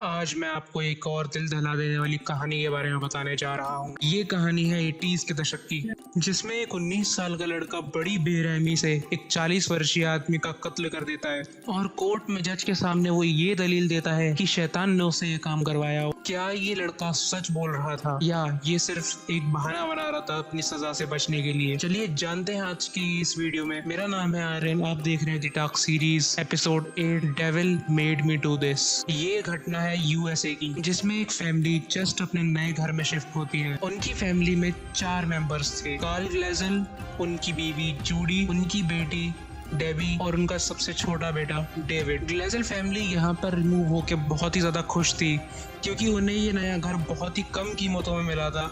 आज मैं आपको एक और दिल दहला देने वाली कहानी के बारे में बताने जा रहा हूँ। ये कहानी है 80s के दशक की, जिसमें एक 19 साल का लड़का बड़ी बेरहमी से एक 40 वर्षीय आदमी का कत्ल कर देता है और कोर्ट में जज के सामने वो ये दलील देता है कि शैतान ने उसे ये काम करवाया। क्या ये लड़का सच बोल रहा था या ये सिर्फ एक बहाना बना रहा था अपनी सजा से बचने के लिए? चलिए जानते हैं आज की इस वीडियो में। मेरा नाम है आर्यन, आप देख रहे हैं the talk series episode 8 devil made me do this. ये घटना है यूएसए की, जिसमें एक फैमिली जस्ट अपने नए घर में शिफ्ट होती है। उनकी फैमिली में 4 मेंबर्स थे। कार्ल ग्लेजल, उनकी बीवी जूडी, उनकी बेटी डेबी और उनका सबसे छोटा बेटा डेविड। ग्लेजल फैमिली यहाँ पर रिमूव होकर बहुत ही ज्यादा खुश थी, क्योंकि उन्हें ये नया घर बहुत ही कम कीमतों में मिला था।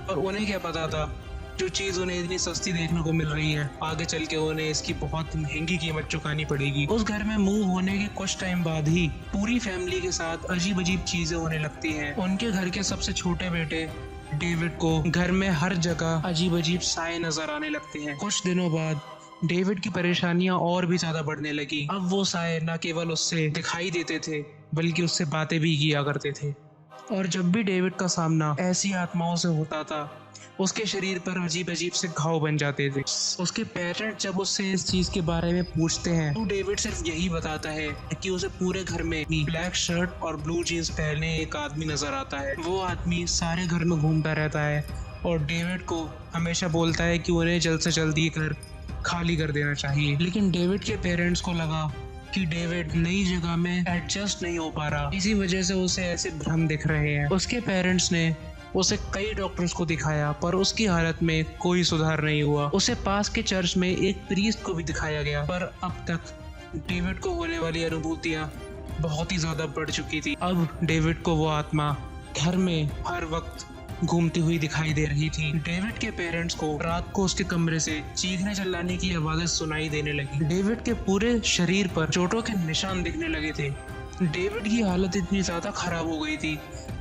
और उन्हें क्या पता था, जो चीज उन्हें इतनी सस्ती देखने को मिल रही है, आगे चल के उन्हें इसकी बहुत महंगी कीमत चुकानी पड़ेगी। उस घर में मूव होने के कुछ टाइम बाद ही पूरी फैमिली के साथ अजीब अजीब चीजें होने लगती हैं। उनके घर के सबसे छोटे बेटे डेविड को घर में हर जगह अजीब अजीब साए नजर आने लगते हैं। कुछ दिनों बाद डेविड की परेशानियां और भी ज्यादा बढ़ने लगी। अब वो साए न केवल उससे दिखाई देते थे, बल्कि उससे बातें भी किया करते थे। और जब भी डेविड का सामना ऐसी आत्माओं से होता था, उसके शरीर पर अजीब अजीब से घाव बन जाते थे। उसके पेरेंट्स जब उससे इस चीज के बारे में पूछते हैं, तो डेविड सिर्फ यही बताता है कि उसे पूरे घर में ब्लैक शर्ट और ब्लू जीन्स पहने एक आदमी नजर आता है। वो आदमी सारे घर में घूमता रहता है और डेविड को हमेशा बोलता है कि उन्हें जल्द से जल्द ये घर खाली कर देना चाहिए। लेकिन डेविड के पेरेंट्स को लगा कि डेविड नई जगह में एडजस्ट नहीं हो पा रहा, इसी वजह से उसे ऐसे भ्रम दिख रहे हैं। उसके पेरेंट्स ने उसे कई डॉक्टर्स को दिखाया, पर उसकी हालत में कोई सुधार नहीं हुआ। उसे पास के चर्च में एक प्रीस्ट को भी दिखाया गया, पर अब तक डेविड को होने वाली अनुभूतियां बहुत ही ज्यादा बढ़ चुकी थी। अब डेविड को वो आत्मा घर में हर वक्त घूमती हुई दिखाई दे रही थी। डेविड के पेरेंट्स को रात को उसके कमरे से चीखने चिल्लाने की आवाजें सुनाई देने लगी। डेविड के पूरे शरीर पर चोटों के निशान दिखने लगे थे। डेविड की हालत इतनी ज्यादा खराब हो गई थी,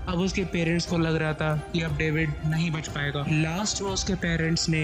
अब उसके पेरेंट्स को लग रहा था कि अब डेविड नहीं बच पाएगा। लास्ट में उसके पेरेंट्स ने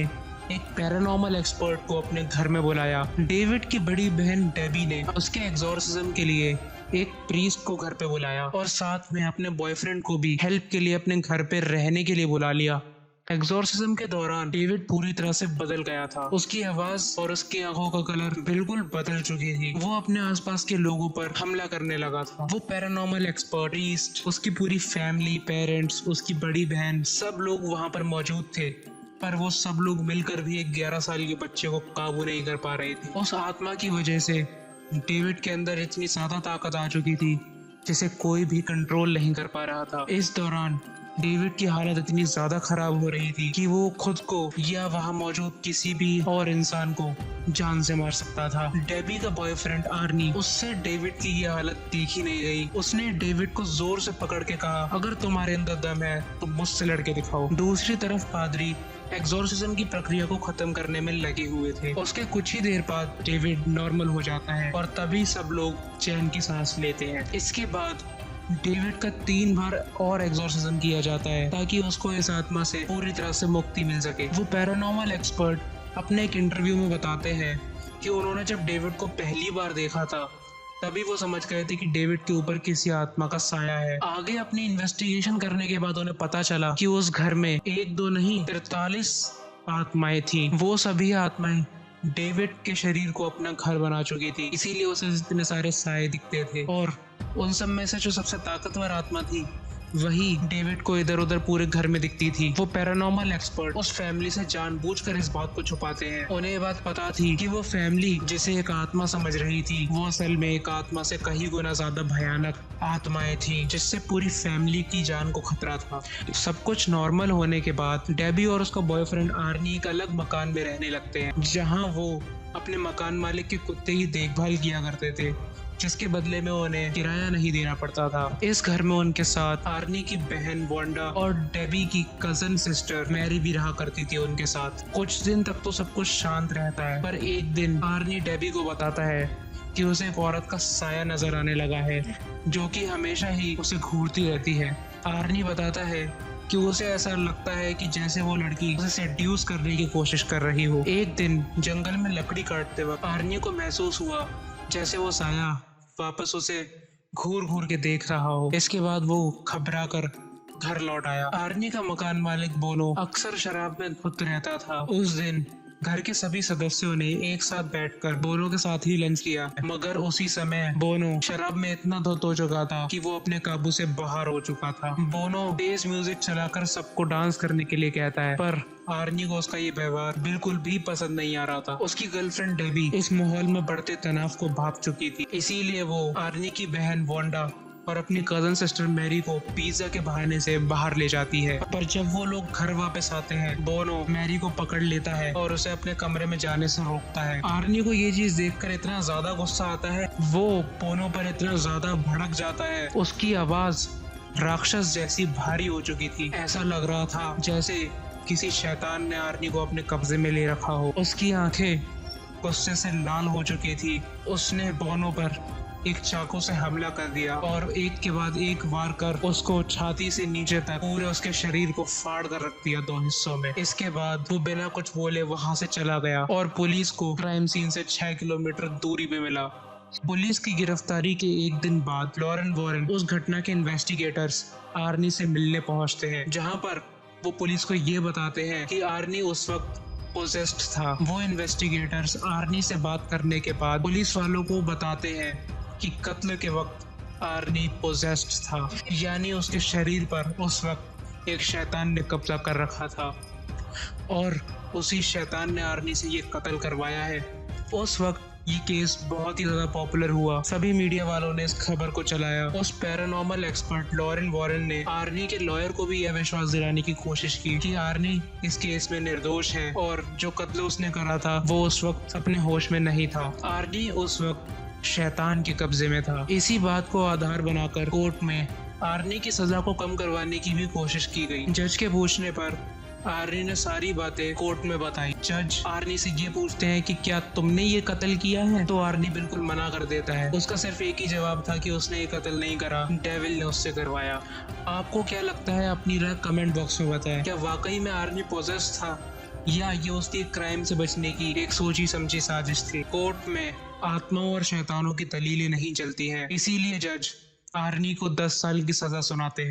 एक पैरानॉर्मल एक्सपर्ट को अपने घर में बुलाया। डेविड की बड़ी बहन डेबी ने उसके एग्जॉर्सिज्म के लिए एक प्रीस्ट को घर पे बुलाया और साथ में अपने बॉयफ्रेंड को भी हेल्प के लिए अपने घर पे रहने के लिए बुला लिया। एग्जॉर्सिज्म के दौरान डेविड पूरी तरह से बदल गया था। उसकी आवाज और उसकी आंखों का कलर बिल्कुल बदल चुकी थी। वो अपने आसपास के लोगों पर हमला करने लगा था। वो पैरानॉर्मल एक्सपर्ट, प्रीस्ट, उसकी पूरी फैमिली, पेरेंट्स, उसकी बड़ी बहन, सब लोग वहाँ पर मौजूद थे, पर वो सब लोग मिलकर भी एक 11 साल के बच्चे को काबू नहीं कर पा रहे थे। उस आत्मा की वजह से डेविड के अंदर इतनी ज्यादा ताकत आ चुकी थी जिसे कोई भी कंट्रोल नहीं कर पा रहा था। इस दौरान डेविड की हालत इतनी ज्यादा खराब हो रही थी कि वो खुद को या वहां मौजूद किसी भी और इंसान को जान से मार सकता था। डेबी का बॉयफ्रेंड आर्नी, उससे डेविड की ये हालत देखी नहीं गई। उसने डेविड को जोर से पकड़ के कहा, अगर तुम्हारे अंदर दम है तो मुझसे लड़के दिखाओ। दूसरी तरफ पादरी एग्जॉर्सिज्म की प्रक्रिया को खत्म करने में लगे हुए थे। उसके कुछ ही देर बाद डेविड नॉर्मल हो जाता है और तभी सब लोग चैन की सांस लेते हैं। इसके बाद डेविड का 3 बार और एग्जॉर्सिज्म किया जाता है ताकि उसको इस आत्मा से पूरी तरह से मुक्ति मिल सके। वो पैरानॉर्मल एक्सपर्ट अपने एक इंटरव्यू में बताते हैं कि उन्होंने जब डेविड को पहली बार देखा था, तभी वो समझ गए थे कि डेविड के ऊपर किसी आत्मा का साया है। आगे अपनी इन्वेस्टिगेशन करने के बाद उन्हें पता चला कि उस घर में 1, 2 नहीं 43 आत्माएं थी। वो सभी आत्माएं डेविड के शरीर को अपना घर बना चुकी थी, इसीलिए उसे इतने सारे साए दिखते थे। और उन सब में से जो सबसे ताकतवर आत्मा थी, वही डेविड को इधर उधर पूरे घर में दिखती थी। वो पैरानॉर्मल एक्सपर्ट उस फैमिली से जानबूझकर इस बात को छुपाते हैं। उन्हें ये बात पता थी कि वो फैमिली जिसे एक आत्मा समझ रही थी, वो असल में एक आत्मा से कहीं गुना ज्यादा भयानक आत्माएं थी, जिससे पूरी फैमिली की जान को खतरा था। सब कुछ नॉर्मल होने के बाद डेबी और उसका बॉयफ्रेंड आर्नी एक अलग मकान में रहने लगते हैं, जहाँ वो अपने मकान मालिक के कुत्ते की देखभाल किया करते थे, जिसके बदले में उन्हें किराया नहीं देना पड़ता था। इस घर में उनके साथ आर्नी की बहन वांडा और डेबी की कजन सिस्टर मैरी भी रहा करती थी उनके साथ। कुछ दिन तक तो सब कुछ शांत रहता है, पर एक दिन आर्नी डेबी को बताता है कि उसे एक औरत का साया नजर आने लगा है, जो कि हमेशा ही उसे घूरती रहती है। आर्नी बताता है कि उसे ऐसा लगता है कि जैसे वो लड़की उसे सेड्यूस करने की कोशिश कर रही हो। एक दिन जंगल में लकड़ी काटते वक्त आर्नी को महसूस हुआ जैसे वो साया वापस उसे घूर घूर के देख रहा हो। इसके बाद वो घबरा कर घर लौट आया। आर्नी का मकान मालिक बोनो अक्सर शराब में धुत रहता था। उस दिन घर के सभी सदस्यों ने एक साथ बैठकर बोनो के साथ ही लंच किया, मगर उसी समय बोनो शराब में इतना धुत हो चुका था कि वो अपने काबू से बाहर हो चुका था। बोनो तेज म्यूजिक चलाकर सबको डांस करने के लिए कहता है, पर आर्नी को उसका ये व्यवहार बिल्कुल भी पसंद नहीं आ रहा था। उसकी गर्लफ्रेंड डेबी इस माहौल में बढ़ते तनाव को भाप चुकी थी, इसीलिए वो आर्नी की बहन वांडा और अपनी कजन सिस्टर मैरी को पिज्जा के बहाने से बाहर ले जाती है। पर जब वो लोग घर वापस आते हैं, बोनो मैरी को पकड़ लेता है और उसे अपने कमरे में जाने से रोकता है। आर्नी को ये चीज देखकर इतना ज्यादा गुस्सा आता है, वो बोनो पर इतना ज्यादा भड़क जाता है। उसकी आवाज राक्षस जैसी भारी हो चुकी थी। ऐसा लग रहा था जैसे किसी शैतान ने आर्नी को अपने कब्जे में ले रखा हो। उसकी आंखें गुस्से से लाल हो चुकी थी। उसने बोनो पर एक चाकू से हमला कर दिया और एक के बाद एक वार कर उसको छाती से नीचे तक पूरे उसके शरीर को फाड़ कर रख दिया 2 हिस्सों में। इसके बाद वो बिना कुछ बोले वहां से चला गया और पुलिस को क्राइम सीन से 6 किलोमीटर दूरी पे मिला। पुलिस की गिरफ्तारी के एक दिन बाद लॉरेन वॉरेन उस घटना के इन्वेस्टिगेटर्स आर्नी से मिलने पहुंचते हैं, जहां पर वो पुलिस को ये बताते हैं कि आर्नी उस वक्त पोजेस्ड था। वो इन्वेस्टिगेटर्स आर्नी से बात करने के बाद पुलिस वालों को बताते हैं कि कत्ल के वक्त आर्नी पोजेस्ड था, यानी उसके शरीर पर उस वक्त एक शैतान ने कब्जा कर रखा था और उसी शैतान ने आर्नी से ये कत्ल करवाया है। उस वक्त ये केस बहुत ही ज्यादा पॉपुलर हुआ। सभी मीडिया वालों ने इस खबर को चलाया। उस पैरानॉर्मल एक्सपर्ट लॉरेन वॉरेन ने आर्नी के लॉयर को भी यह विश्वास दिलाने की कोशिश की कि आर्नी इस केस में निर्दोष है और जो कत्ल उसने करा था वो उस वक्त अपने होश में नहीं था। आर्नी उस वक्त शैतान के कब्जे में था। इसी बात को आधार बनाकर कोर्ट में आर्नी की सजा को कम करवाने की भी कोशिश की गई। जज के पूछने पर आर्नी ने सारी बातें कोर्ट में बताई। जज आर्नी से ये पूछते हैं कि क्या तुमने ये कत्ल किया है, तो आर्नी बिल्कुल मना कर देता है। उसका सिर्फ एक ही जवाब था कि उसने ये कत्ल नहीं करा, डेविल ने उससे करवाया। आपको क्या लगता है, अपनी राय कमेंट बॉक्स में बताएं। क्या वाकई में आर्नी पोजेस्ड था या ये उसकी क्राइम से बचने की एक सोची समझी साजिश थी? कोर्ट में आत्माओं और शैतानों की दलीलें नहीं चलती हैं, इसीलिए जज आर्नी को 10 साल की सजा सुनाते हैं।